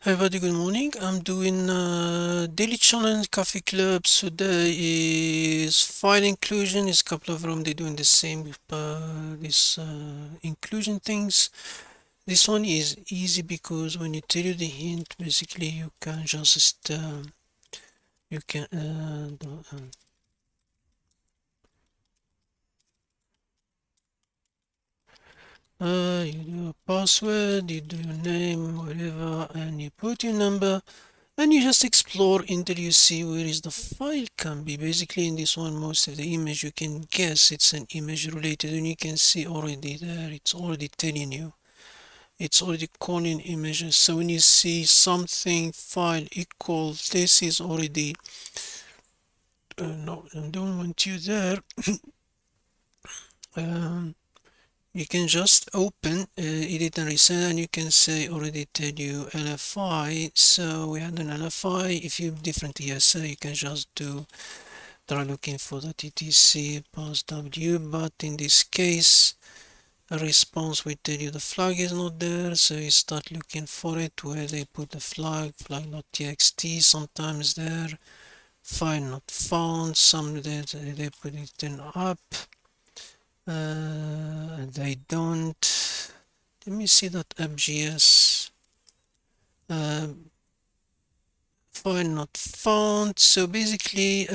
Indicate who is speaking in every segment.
Speaker 1: Hi everybody, good morning. I'm doing daily challenge coffee club. So there is file inclusion. Is a couple of them they doing the same this inclusion things. This one is easy because when you tell you the hint, basically you can just you can you do a password, you do your name, whatever, and you put your number. And you just explore until you see where is the file can be. Basically in this one, most of the image you can guess it's an image related, and you can see already there, it's already telling you. It's already calling images. So when you see something file equal, this is already, no, I don't want you there. Um, you can just open edit and resend, and you can say already tell you LFI. So we had an LFI. If you have different ESA, you can just do try looking for the TTC pass W, but in this case a response will tell you the flag is not there, so you start looking for it where they put the flag.txt, sometimes there, file not found, some they put it in up, they don't. Let me see that app.js, uh, file not found. So basically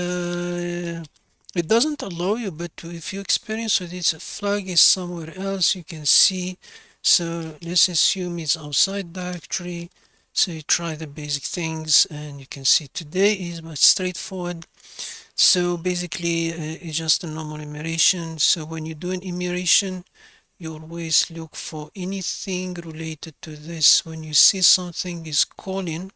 Speaker 1: it doesn't allow you, but if you experience with this flag is somewhere else, you can see. So let's assume it's outside directory. So you try the basic things and you can see today is but straightforward. So basically it's just a normal enumeration. So when you do an enumeration, you always look for anything related to this. When you see something is calling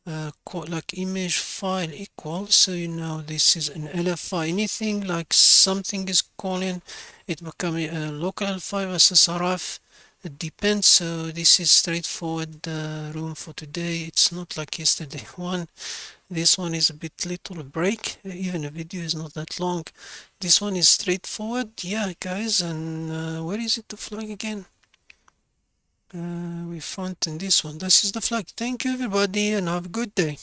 Speaker 1: like image file equal, so you know this is an LFI. Anything like something is calling, it become a local L5 versus RF. It depends. So this is straightforward room for today. It's not like yesterday one. This one is a bit little break. Even the video is not that long. This one is straightforward. Yeah, guys. And where is it the flag again? We found in this one. This is the flag. Thank you everybody and have a good day.